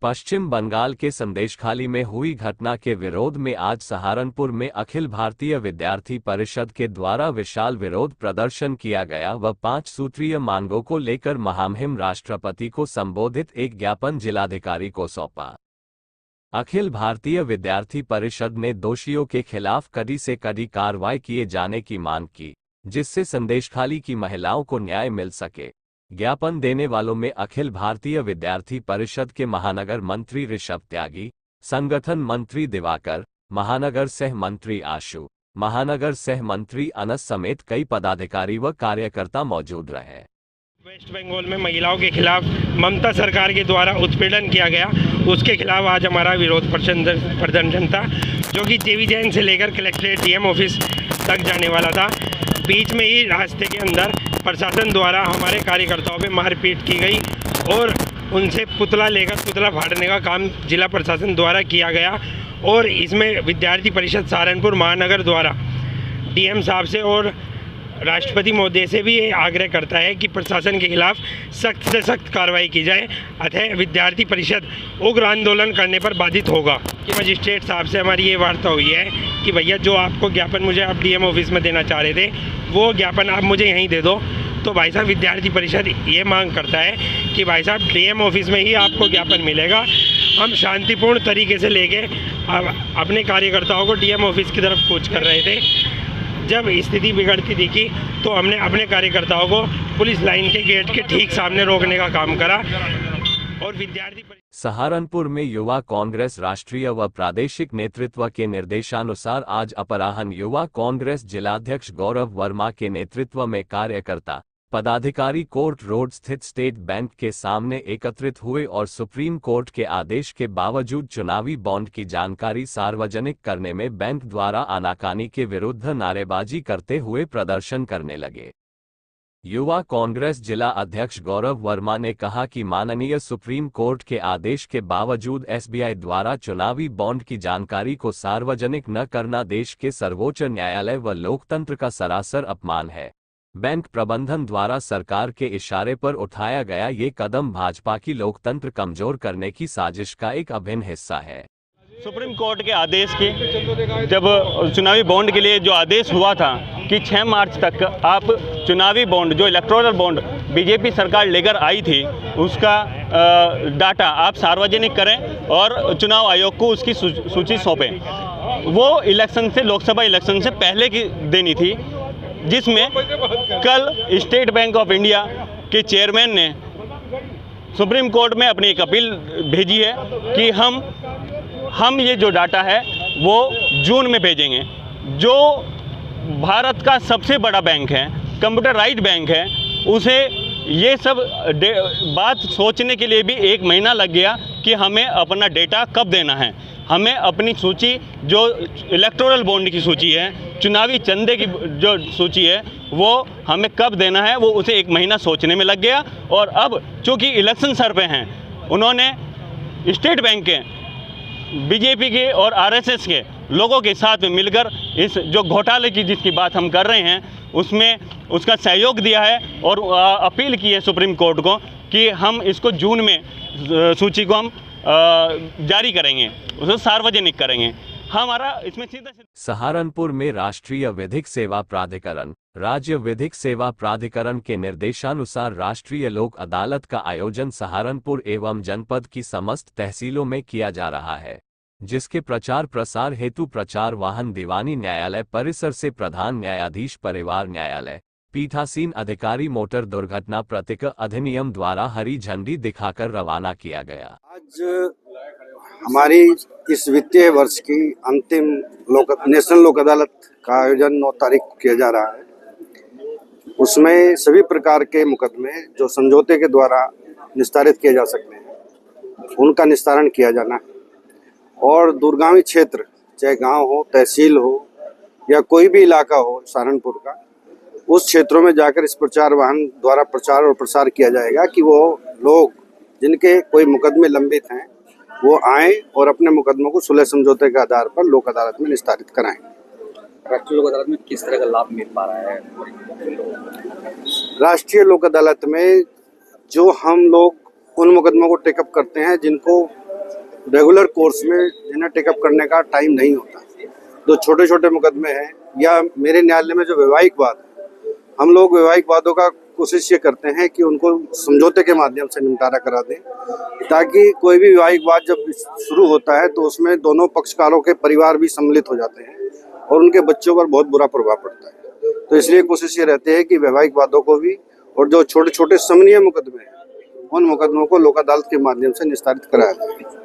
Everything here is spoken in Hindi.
पश्चिम बंगाल के संदेशखाली में हुई घटना के विरोध में आज सहारनपुर में अखिल भारतीय विद्यार्थी परिषद के द्वारा विशाल विरोध प्रदर्शन किया गया व 5 सूत्रीय मांगों को लेकर महामहिम राष्ट्रपति को संबोधित एक ज्ञापन जिलाधिकारी को सौंपा। अखिल भारतीय विद्यार्थी परिषद ने दोषियों के खिलाफ कड़ी से कड़ी कार्रवाई किए जाने की मांग की, जिससे संदेशखाली की महिलाओं को न्याय मिल सके। ज्ञापन देने वालों में अखिल भारतीय विद्यार्थी परिषद के महानगर मंत्री ऋषभ त्यागी, संगठन मंत्री दिवाकर, महानगर सह मंत्री आशु, महानगर सह मंत्री अनस समेत कई पदाधिकारी व कार्यकर्ता मौजूद रहे। वेस्ट बंगाल में महिलाओं के खिलाफ ममता सरकार के द्वारा उत्पीड़न किया गया, उसके खिलाफ आज हमारा विरोध प्रदर्शन था, जो कि जेवी जैन से लेकर कलेक्ट्रेट डीएम ऑफिस तक जाने वाला था। बीच में ही रास्ते के अंदर प्रशासन द्वारा हमारे कार्यकर्ताओं पे मारपीट की गई और उनसे पुतला फाड़ने का काम जिला प्रशासन द्वारा किया गया। और इसमें विद्यार्थी परिषद सहारनपुर महानगर द्वारा डीएम साहब से और राष्ट्रपति महोदय से भी ये आग्रह करता है कि प्रशासन के खिलाफ सख्त से सख्त कार्रवाई की जाए, अतः विद्यार्थी परिषद उग्र आंदोलन करने पर बाधित होगा। कि मजिस्ट्रेट साहब से हमारी ये वार्ता हुई है कि भैया जो आपको ज्ञापन मुझे आप डीएम ऑफिस में देना चाह रहे थे, वो ज्ञापन आप मुझे यहीं दे दो। तो भाई साहब विद्यार्थी परिषद ये मांग करता है कि भाई साहब डीएम ऑफिस में ही आपको ज्ञापन मिलेगा। हम शांतिपूर्ण तरीके से लेके अपने कार्यकर्ताओं को डीएम ऑफिस की तरफ कूच कर रहे थे। जब स्थिति बिगड़ती दिखी तो हमने अपने कार्यकर्ताओं को पुलिस लाइन के गेट के ठीक सामने रोकने का काम करा। और विद्यार्थी सहारनपुर में युवा कांग्रेस राष्ट्रीय व प्रादेशिक नेतृत्व के निर्देशानुसार आज अपराह्न युवा कांग्रेस जिलाध्यक्ष गौरव वर्मा के नेतृत्व में कार्यकर्ता पदाधिकारी कोर्ट रोड स्थित स्टेट बैंक के सामने एकत्रित हुए और सुप्रीम कोर्ट के आदेश के बावजूद चुनावी बॉन्ड की जानकारी सार्वजनिक करने में बैंक द्वारा आनाकानी के विरुद्ध नारेबाजी करते हुए प्रदर्शन करने लगे। युवा कांग्रेस जिला अध्यक्ष गौरव वर्मा ने कहा कि माननीय सुप्रीम कोर्ट के आदेश के बावजूद एसबीआई द्वारा चुनावी बॉन्ड की जानकारी को सार्वजनिक न करना देश के सर्वोच्च न्यायालय व लोकतंत्र का सरासर अपमान है। बैंक प्रबंधन द्वारा सरकार के इशारे पर उठाया गया ये कदम भाजपा की लोकतंत्र कमजोर करने की साजिश का एक अभिन्न हिस्सा है। सुप्रीम कोर्ट के आदेश की जब चुनावी बॉन्ड के लिए जो आदेश हुआ था कि 6 मार्च तक आप चुनावी बॉन्ड जो इलेक्टोरल बॉन्ड बीजेपी सरकार लेकर आई थी उसका डाटा आप सार्वजनिक करें और चुनाव आयोग को उसकी सूची सौंपें। वो इलेक्शन से लोकसभा इलेक्शन से पहले की देनी थी, जिसमें कल स्टेट बैंक ऑफ इंडिया के चेयरमैन ने सुप्रीम कोर्ट में अपनी एक अपील भेजी है कि हम ये जो डाटा है वो जून में भेजेंगे। जो भारत का सबसे बड़ा बैंक है, कंप्यूटराइज्ड बैंक है, उसे ये सब बात सोचने के लिए भी 1 महीना लग गया कि हमें अपना डेटा कब देना है। हमें अपनी सूची जो इलेक्टोरल बॉन्ड की सूची है, चुनावी चंदे की जो सूची है, वो हमें कब देना है वो उसे 1 महीना सोचने में लग गया। और अब चूँकि इलेक्शन सर पे हैं, उन्होंने स्टेट बैंक के बीजेपी के और आरएसएस के लोगों के साथ में मिलकर इस जो घोटाले की जिसकी बात हम कर रहे हैं उसमें उसका सहयोग दिया है और अपील की है सुप्रीम कोर्ट को कि हम इसको जून में सूची को हम जारी करेंगे, उसे सार्वजनिक करेंगे। हमारा इसमें सीधा सहारनपुर में राष्ट्रीय विधिक सेवा प्राधिकरण राज्य विधिक सेवा प्राधिकरण के निर्देशानुसार राष्ट्रीय लोक अदालत का आयोजन सहारनपुर एवं जनपद की समस्त तहसीलों में किया जा रहा है, जिसके प्रचार प्रसार हेतु प्रचार वाहन दीवानी न्यायालय परिसर से प्रधान न्यायाधीश परिवार न्यायालय पीठासीन अधिकारी मोटर दुर्घटना प्रतिक्रिया अधिनियम द्वारा हरी झंडी दिखाकर रवाना किया गया। आज हमारी इस वित्तीय वर्ष की अंतिम नेशनल लोक अदालत का आयोजन 9 तारीख को किया जा रहा है। उसमें सभी प्रकार के मुकदमे जो समझौते के द्वारा निस्तारित किए जा सकते हैं उनका निस्तारण किया जाना है। और दूरगामी क्षेत्र चाहे गांव हो, तहसील हो या कोई भी इलाका हो सहारनपुर का, उस क्षेत्रों में जाकर इस प्रचार वाहन द्वारा प्रचार और प्रसार किया जाएगा कि वो लोग जिनके कोई मुकदमे लंबित हैं वो आएँ और अपने मुकदमों को सुलह समझौते के आधार पर लोक अदालत में निस्तारित कराएं। राष्ट्रीय लोक अदालत में किस तरह का लाभ मिल पा रहा है? राष्ट्रीय लोक अदालत में जो हम लोग उन मुकदमों को टेकअप करते हैं जिनको रेगुलर कोर्स में जिन्हें टेकअप करने का टाइम नहीं होता। जो छोटे छोटे मुकदमे हैं या मेरे न्यायालय में जो वैवाहिक वाद है, हम लोग वैवाहिक वादों का कोशिश ये करते हैं कि उनको समझौते के माध्यम से निपटारा करा दें, ताकि कोई भी वैवाहिक वाद जब शुरू होता है तो उसमें दोनों पक्षकारों के परिवार भी सम्मिलित हो जाते हैं और उनके बच्चों पर बहुत बुरा प्रभाव पड़ता है। तो इसलिए कोशिश ये रहती है कि वैवाहिक वादों को भी और जो छोटे छोटे समन्वय मुकदमे हैं उन मुकदमों को लोक अदालत के माध्यम से निस्तारित कराया जाए।